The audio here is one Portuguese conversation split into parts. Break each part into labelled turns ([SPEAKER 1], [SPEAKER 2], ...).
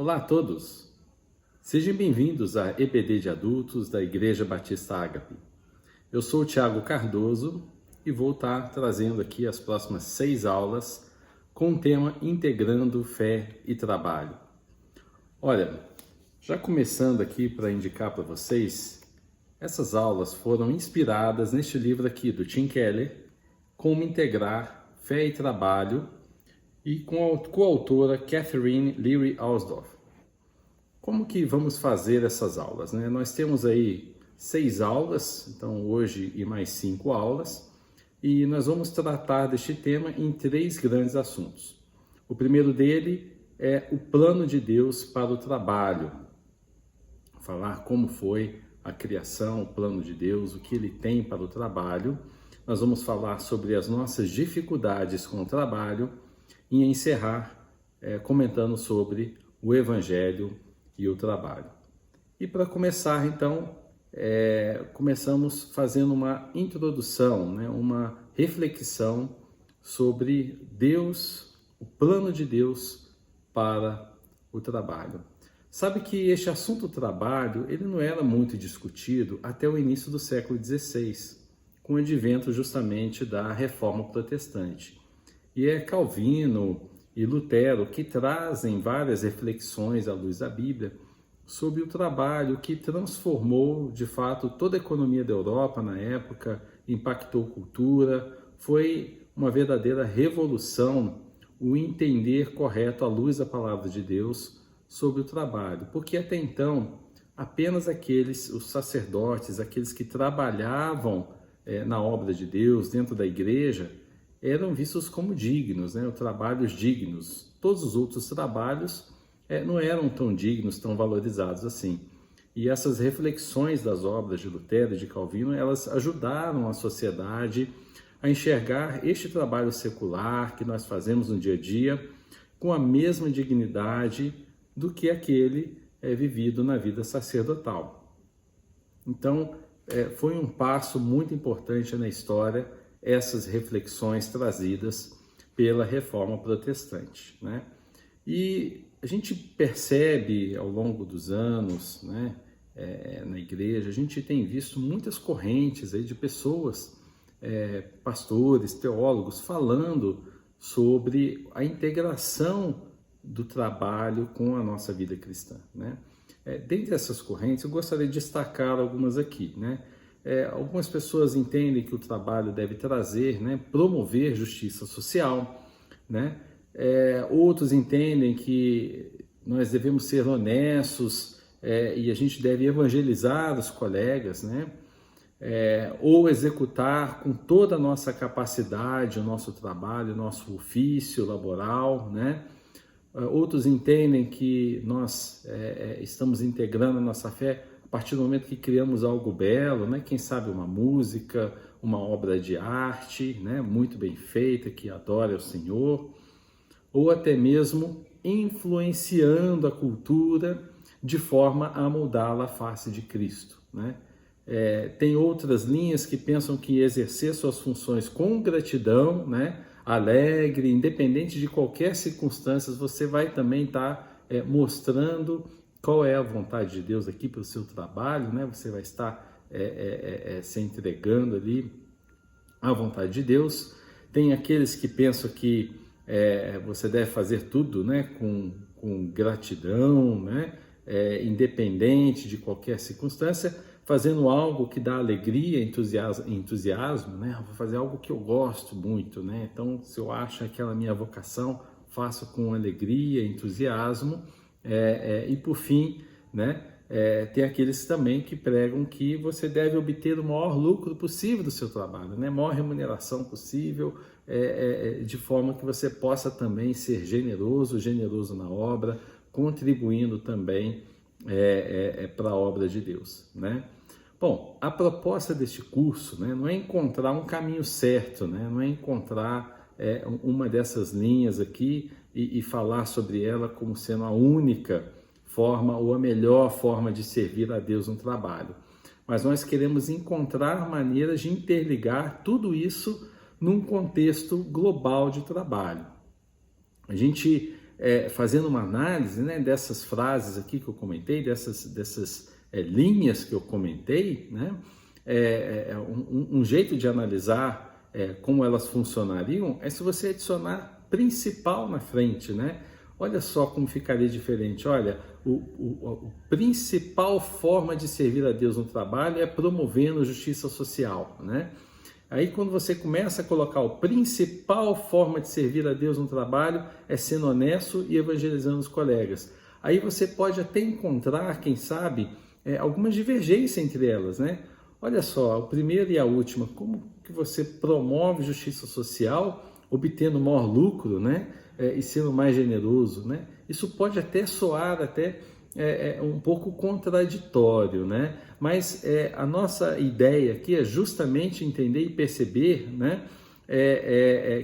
[SPEAKER 1] Olá a todos! Sejam bem-vindos à EBD de Adultos da Igreja Batista Ágape. Eu sou o Tiago Cardoso e vou estar trazendo aqui as próximas 6 aulas com o tema Integrando Fé e Trabalho. Olha, já começando aqui para indicar para vocês, essas aulas foram inspiradas neste livro aqui do Tim Keller, Como Integrar Fé e Trabalho, e com a coautora Catherine Leary Alsdorf. Como que vamos fazer essas aulas, né? Nós temos aí 6 aulas, então hoje e mais 5 aulas, e nós vamos tratar deste tema em 3 grandes assuntos. O primeiro dele é o plano de Deus para o trabalho, falar como foi a criação, o plano de Deus, o que ele tem para o trabalho. Nós vamos falar sobre as nossas dificuldades com o trabalho e encerrar comentando sobre o Evangelho e o trabalho. E para começar, então, começamos fazendo uma introdução, né, uma reflexão sobre Deus, o plano de Deus para o trabalho. Sabe que este assunto trabalho, ele não era muito discutido até o início do século XVI, com o advento justamente da Reforma Protestante. E é Calvino e Lutero que trazem várias reflexões à luz da Bíblia sobre o trabalho que transformou, de fato, toda a economia da Europa na época, impactou cultura, foi uma verdadeira revolução o entender correto à luz da palavra de Deus sobre o trabalho, porque até então apenas os sacerdotes, aqueles que trabalhavam na obra de Deus, dentro da igreja, eram vistos como dignos, né? Trabalhos dignos. Todos os outros trabalhos não eram tão dignos, tão valorizados assim. E essas reflexões das obras de Lutero e de Calvino, elas ajudaram a sociedade a enxergar este trabalho secular que nós fazemos no dia a dia com a mesma dignidade do que aquele vivido na vida sacerdotal. Então, foi um passo muito importante na história essas reflexões trazidas pela Reforma Protestante, né? E a gente percebe ao longo dos anos, né, na igreja, a gente tem visto muitas correntes aí de pessoas, pastores, teólogos, falando sobre a integração do trabalho com a nossa vida cristã, né? Dentre essas correntes, eu gostaria de destacar algumas aqui, né? Algumas pessoas entendem que o trabalho deve trazer, né, promover justiça social, né? Outros entendem que nós devemos ser honestos e a gente deve evangelizar os colegas, né? Ou executar com toda a nossa capacidade o nosso trabalho, o nosso ofício laboral, né? Outros entendem que nós estamos integrando a nossa fé a partir do momento que criamos algo belo, né? Quem sabe uma música, uma obra de arte, né? Muito bem feita, que adora o Senhor, ou até mesmo influenciando a cultura de forma a moldá-la à face de Cristo, né? Tem outras linhas que pensam que exercer suas funções com gratidão, né? Alegre, independente de qualquer circunstância, você vai também estar mostrando qual é a vontade de Deus aqui para o seu trabalho, né? Você vai estar se entregando ali à vontade de Deus. Tem aqueles que pensam que você deve fazer tudo, né, com gratidão, né? Independente de qualquer circunstância, fazendo algo que dá alegria, entusiasmo, né? Vou fazer algo que eu gosto muito, né? Então, se eu acho aquela minha vocação, faço com alegria, entusiasmo. E por fim, né, tem aqueles também que pregam que você deve obter o maior lucro possível do seu trabalho, né? Maior remuneração possível, de forma que você possa também ser generoso na obra, contribuindo também para a obra de Deus, né? Bom, a proposta deste curso, né, não é encontrar um caminho certo, né? Não é encontrar uma dessas linhas aqui e falar sobre ela como sendo a única forma ou a melhor forma de servir a Deus no trabalho. Mas nós queremos encontrar maneiras de interligar tudo isso num contexto global de trabalho. A gente fazendo uma análise, né, dessas frases aqui que eu comentei, dessas linhas que eu comentei, né, um jeito de analisar como elas funcionariam é se você adicionar principal na frente, né? Olha só como ficaria diferente. Olha, a principal forma de servir a Deus no trabalho é promovendo justiça social, né? Aí quando você começa a colocar a principal forma de servir a Deus no trabalho é sendo honesto e evangelizando os colegas. Aí você pode até encontrar, quem sabe, algumas divergências entre elas, né? Olha só, a primeira e a última, como que você promove justiça social obtendo maior lucro, né? E sendo mais generoso, né? Isso pode até soar um pouco contraditório, né? Mas a nossa ideia aqui é justamente entender e perceber, né?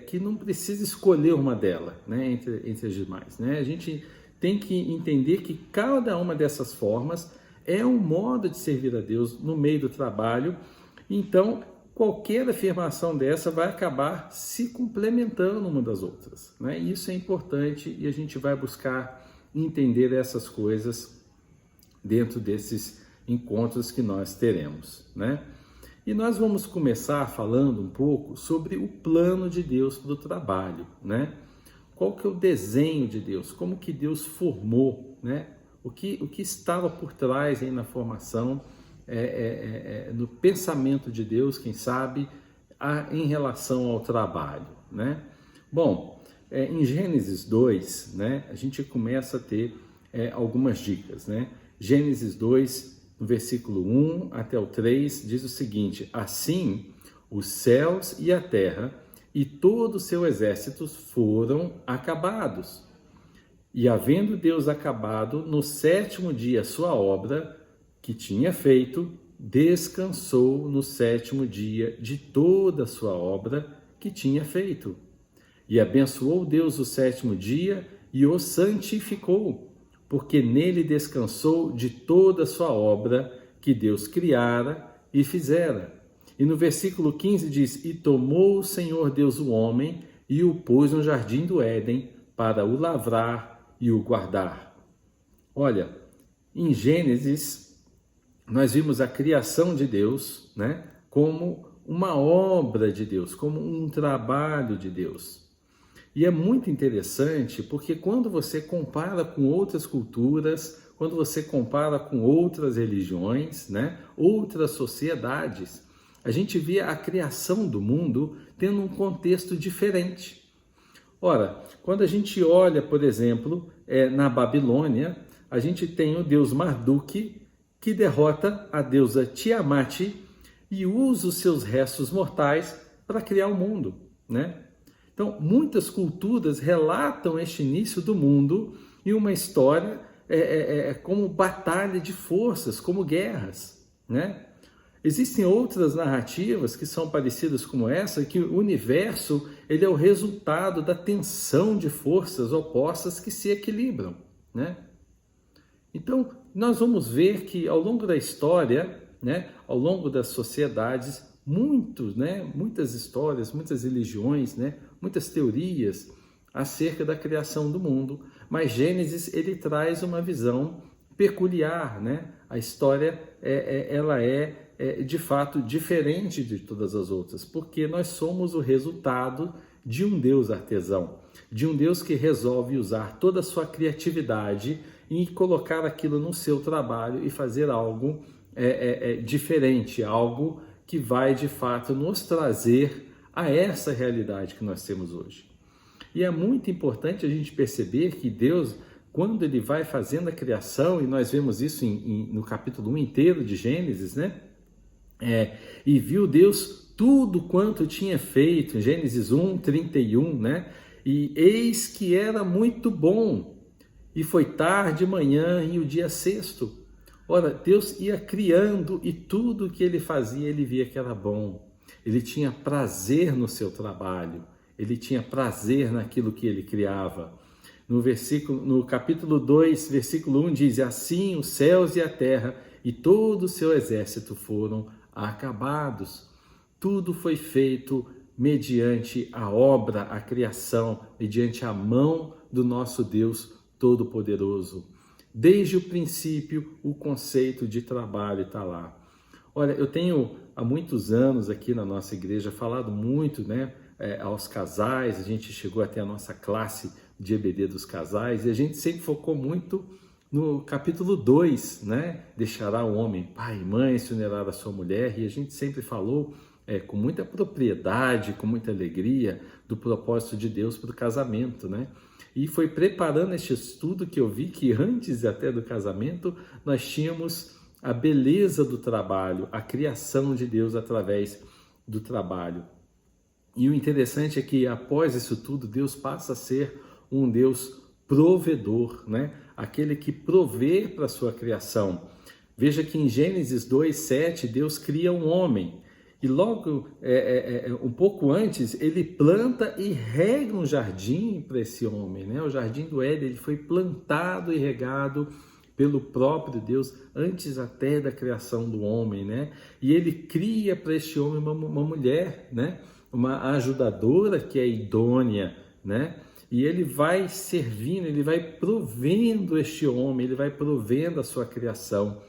[SPEAKER 1] Que não precisa escolher uma delas, né? Entre as demais, né? A gente tem que entender que cada uma dessas formas é um modo de servir a Deus no meio do trabalho. Então, qualquer afirmação dessa vai acabar se complementando uma das outras, né? Isso é importante e a gente vai buscar entender essas coisas dentro desses encontros que nós teremos, né? E nós vamos começar falando um pouco sobre o plano de Deus para o trabalho, né? Qual que é o desenho de Deus? Como que Deus formou, né? O que estava por trás aí na formação, no pensamento de Deus, quem sabe, em relação ao trabalho, né? Bom, em Gênesis 2, né, a gente começa a ter algumas dicas, né? Gênesis 2, no versículo 1 até o 3, diz o seguinte: assim, os céus e a terra e todo o seu exército foram acabados. E havendo Deus acabado no sétimo dia a sua obra que tinha feito, descansou no sétimo dia de toda a sua obra que tinha feito. E abençoou Deus o sétimo dia e o santificou, porque nele descansou de toda a sua obra que Deus criara e fizera. E no versículo 15 diz: e tomou o Senhor Deus o homem e o pôs no jardim do Éden para o lavrar e o guardar. Olha, em Gênesis nós vimos a criação de Deus, né, como uma obra de Deus, como um trabalho de Deus. E é muito interessante porque quando você compara com outras culturas, quando você compara com outras religiões, né, outras sociedades, a gente vê a criação do mundo tendo um contexto diferente. Ora, quando a gente olha, por exemplo, na Babilônia, a gente tem o deus Marduk, que derrota a deusa Tiamat e usa os seus restos mortais para criar o mundo, né? Então, muitas culturas relatam este início do mundo em uma história como batalha de forças, como guerras, né? Existem outras narrativas que são parecidas como essa, que o universo ele é o resultado da tensão de forças opostas que se equilibram, né? Então, nós vamos ver que ao longo da história, né, ao longo das sociedades, muitas histórias, muitas religiões, né, muitas teorias acerca da criação do mundo, mas Gênesis ele traz uma visão peculiar, né? A história ela é de fato diferente de todas as outras, porque nós somos o resultado de um Deus artesão, de um Deus que resolve usar toda a sua criatividade e colocar aquilo no seu trabalho e fazer algo diferente, algo que vai de fato nos trazer a essa realidade que nós temos hoje. E é muito importante a gente perceber que Deus, quando ele vai fazendo a criação, e nós vemos isso no capítulo 1 inteiro de Gênesis, né? E viu Deus tudo quanto tinha feito, em Gênesis 1, 31, né? E eis que era muito bom, e foi tarde, manhã, e o dia sexto. Ora, Deus ia criando e tudo que ele fazia, ele via que era bom. Ele tinha prazer no seu trabalho, ele tinha prazer naquilo que ele criava. No capítulo 2, versículo 1 diz: assim os céus e a terra e todo o seu exército foram acabados. Tudo foi feito mediante a obra, a criação, mediante a mão do nosso Deus Todo-Poderoso. Desde o princípio, o conceito de trabalho está lá. Olha, eu tenho há muitos anos aqui na nossa igreja falado muito, aos casais. A gente chegou até a nossa classe de EBD dos casais e a gente sempre focou muito no capítulo 2, deixará o homem pai e mãe, se unirá a sua mulher, e a gente sempre falou com muita propriedade, com muita alegria, do propósito de Deus para o casamento, E foi preparando este estudo que eu vi que antes até do casamento nós tínhamos a beleza do trabalho, a criação de Deus através do trabalho. E o interessante é que após isso tudo, Deus passa a ser um Deus provedor, Aquele que provê para a sua criação. Veja que em Gênesis 2:7, Deus cria um homem. E logo, um pouco antes, ele planta e rega um jardim para esse homem, O jardim do Éden, ele foi plantado e regado pelo próprio Deus antes até da criação do homem, E ele cria para este homem uma mulher, Uma ajudadora que é idônea, E ele vai servindo, ele vai provendo este homem, ele vai provendo a sua criação,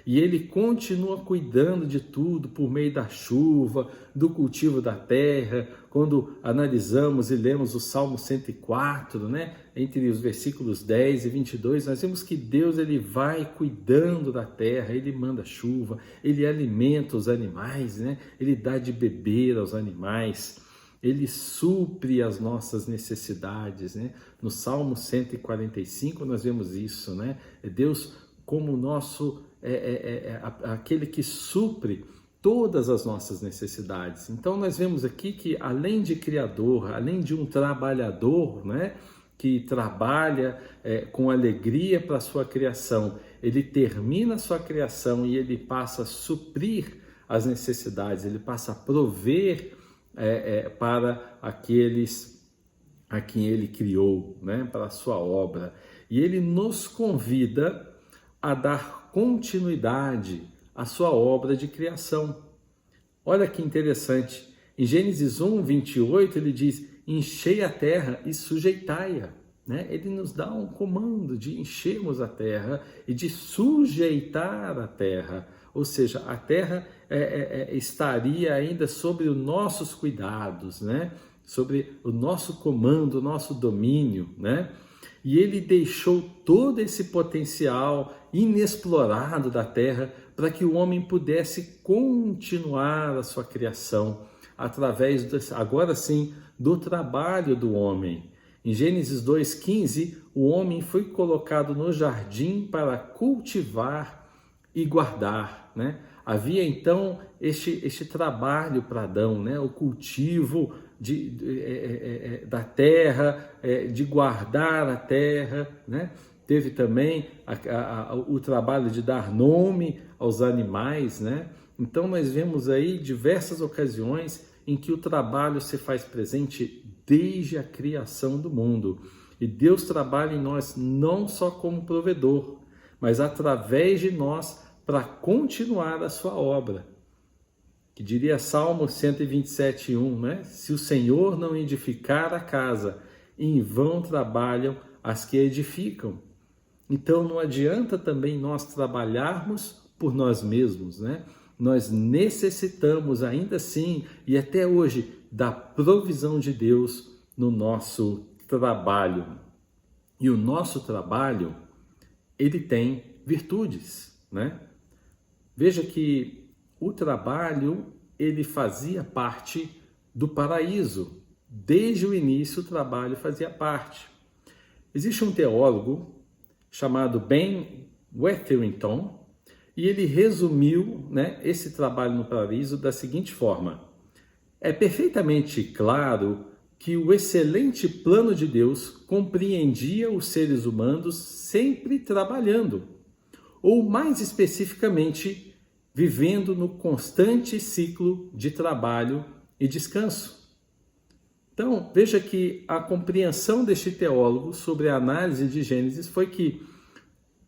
[SPEAKER 1] E ele continua cuidando de tudo por meio da chuva, do cultivo da terra. Quando analisamos e lemos o Salmo 104, entre os versículos 10 e 22, nós vemos que Deus ele vai cuidando da terra, ele manda chuva, ele alimenta os animais, Ele dá de beber aos animais. Ele supre as nossas necessidades, No Salmo 145 nós vemos isso, Deus como o nosso, aquele que supre todas as nossas necessidades. Então nós vemos aqui que além de criador, além de um trabalhador, que trabalha com alegria para a sua criação, ele termina a sua criação e ele passa a suprir as necessidades, ele passa a prover para aqueles a quem ele criou, para a sua obra. E ele nos convida a dar continuidade à sua obra de criação. Olha que interessante, em Gênesis 1:28 ele diz: enchei a terra e sujeitai-a. Ele nos dá um comando de enchermos a terra e de sujeitar a terra. Ou seja, a terra estaria ainda sobre os nossos cuidados, sobre o nosso comando, o nosso domínio, E ele deixou todo esse potencial inexplorado da terra para que o homem pudesse continuar a sua criação através, agora sim, do trabalho do homem. Em Gênesis 2:15, o homem foi colocado no jardim para cultivar e guardar, Havia então este trabalho para Adão, o cultivo da terra, de guardar a terra, Teve também o trabalho de dar nome aos animais, Então nós vemos aí diversas ocasiões em que o trabalho se faz presente desde a criação do mundo. E Deus trabalha em nós não só como provedor, mas através de nós para continuar a sua obra. Que diria Salmo 127:1, Se o Senhor não edificar a casa, em vão trabalham as que edificam. Então não adianta também nós trabalharmos por nós mesmos, Nós necessitamos ainda assim, e até hoje, da provisão de Deus no nosso trabalho. E o nosso trabalho, ele tem virtudes, Veja que o trabalho, ele fazia parte do paraíso. Desde o início, o trabalho fazia parte. Existe um teólogo chamado Ben Witherington, e ele resumiu esse trabalho no paraíso da seguinte forma: é perfeitamente claro que o excelente plano de Deus compreendia os seres humanos sempre trabalhando, ou mais especificamente, vivendo no constante ciclo de trabalho e descanso. Então, veja que a compreensão deste teólogo sobre a análise de Gênesis foi que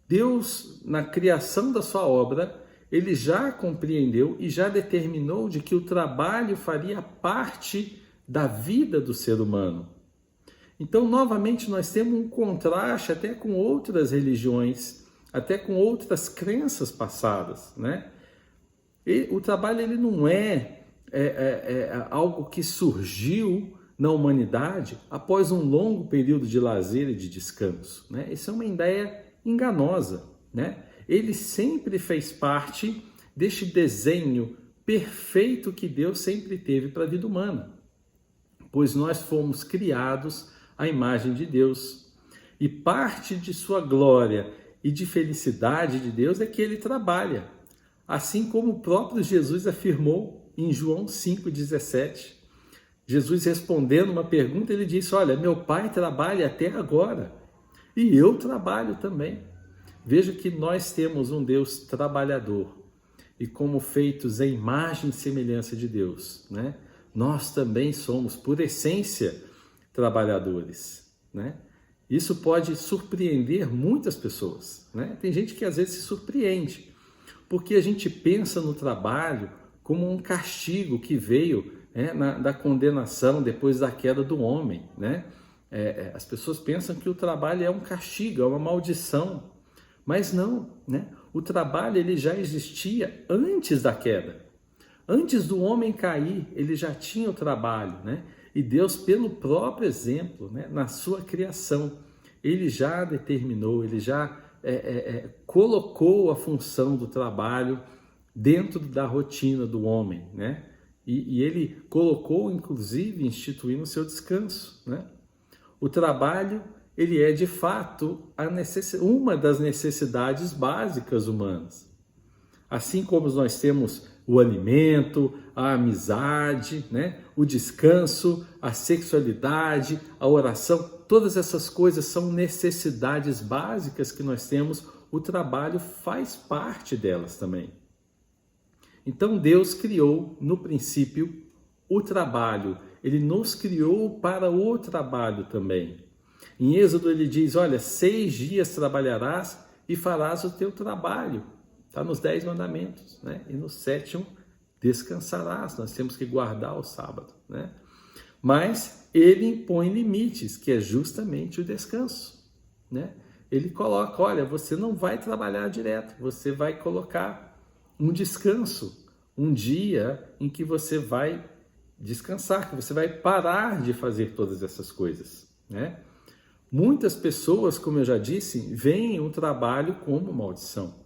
[SPEAKER 1] Deus, na criação da sua obra, ele já compreendeu e já determinou de que o trabalho faria parte da vida do ser humano. Então, novamente, nós temos um contraste até com outras religiões, até com outras crenças passadas, né? E o trabalho ele não é algo que surgiu na humanidade após um longo período de lazer e de descanso, né? Isso é uma ideia enganosa, né? Ele sempre fez parte deste desenho perfeito que Deus sempre teve para a vida humana, pois nós fomos criados à imagem de Deus, e parte de sua glória e de felicidade de Deus é que ele trabalha, assim como o próprio Jesus afirmou em João 5,17. Jesus respondendo uma pergunta, ele disse: olha, meu pai trabalha até agora e eu trabalho também. Veja que nós temos um Deus trabalhador, e como feitos em imagem e semelhança de Deus, né? Nós também somos, por essência, trabalhadores, né? Isso pode surpreender muitas pessoas, né? Tem gente que às vezes se surpreende, porque a gente pensa no trabalho como um castigo que veio, da condenação depois da queda do homem, né? As pessoas pensam que o trabalho é um castigo, é uma maldição, mas não, né? O trabalho ele já existia antes da queda. Antes do homem cair, ele já tinha o trabalho, né? E Deus, pelo próprio exemplo, né, na sua criação, ele já determinou, ele já colocou a função do trabalho dentro da rotina do homem, né? E ele colocou, inclusive, instituindo o seu descanso, né? O trabalho, ele é de fato uma das necessidades básicas humanas. Assim como nós temos o alimento, a amizade, né? O descanso, a sexualidade, a oração, todas essas coisas são necessidades básicas que nós temos, o trabalho faz parte delas também. Então Deus criou no princípio o trabalho, ele nos criou para o trabalho também. Em Êxodo ele diz, olha, 6 dias trabalharás e farás o teu trabalho. Está nos 10 mandamentos, né? E no 7º descansarás, nós temos que guardar o sábado, né? Mas ele impõe limites, que é justamente o descanso, né? Ele coloca, olha, você não vai trabalhar direto, você vai colocar um descanso, um dia em que você vai descansar, que você vai parar de fazer todas essas coisas, né? Muitas pessoas, como eu já disse, veem o trabalho como maldição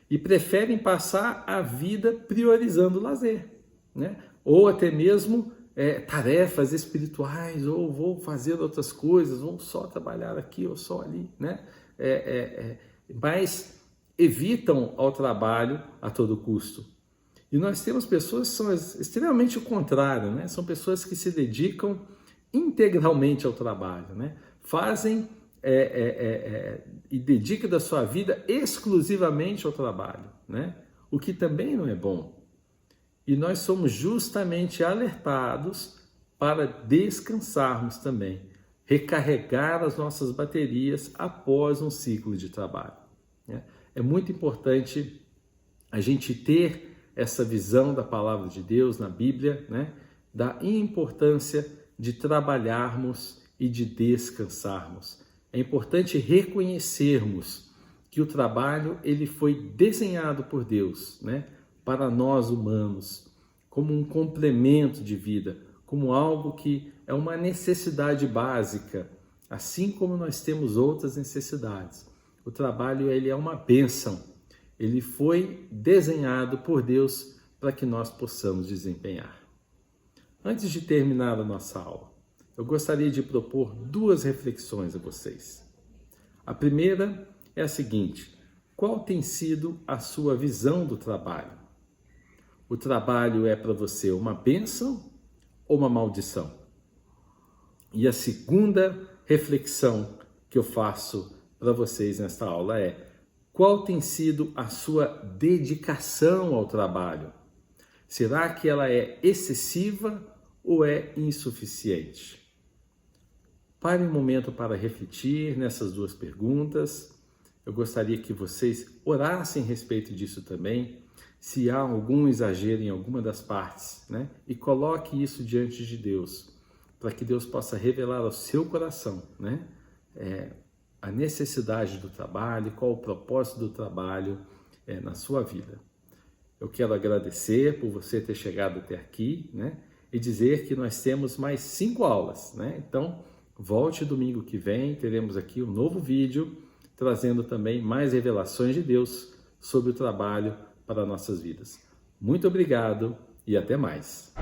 [SPEAKER 1] e preferem passar a vida priorizando o lazer, né? Ou até mesmo tarefas espirituais, ou vou fazer outras coisas, vou só trabalhar aqui ou só ali, né? Mas evitam ao trabalho a todo custo. E nós temos pessoas que são extremamente o contrário, né? São pessoas que se dedicam integralmente ao trabalho, né? Fazem e dedicam da sua vida exclusivamente ao trabalho, né? O que também não é bom. E nós somos justamente alertados para descansarmos também, recarregar as nossas baterias após um ciclo de trabalho, né? É muito importante a gente ter essa visão da palavra de Deus na Bíblia, né? Da importância de trabalharmos e de descansarmos. É importante reconhecermos que o trabalho ele foi desenhado por Deus, né? Para nós humanos, como um complemento de vida, como algo que é uma necessidade básica, assim como nós temos outras necessidades. O trabalho ele é uma bênção, ele foi desenhado por Deus para que nós possamos desempenhar. Antes de terminar a nossa aula, eu gostaria de propor 2 reflexões a vocês. A primeira é a seguinte: qual tem sido a sua visão do trabalho? O trabalho é para você uma bênção ou uma maldição? E a segunda reflexão que eu faço para vocês nesta aula é: qual tem sido a sua dedicação ao trabalho? Será que ela é excessiva ou é insuficiente? Pare um momento para refletir nessas 2 perguntas. Eu gostaria que vocês orassem a respeito disso também, se há algum exagero em alguma das partes, né? E coloque isso diante de Deus, para que Deus possa revelar ao seu coração, né? A necessidade do trabalho, qual o propósito do trabalho na sua vida. Eu quero agradecer por você ter chegado até aqui, né? E dizer que nós temos mais 5 aulas, né? Então, volte domingo que vem, teremos aqui um novo vídeo, trazendo também mais revelações de Deus sobre o trabalho para nossas vidas. Muito obrigado e até mais.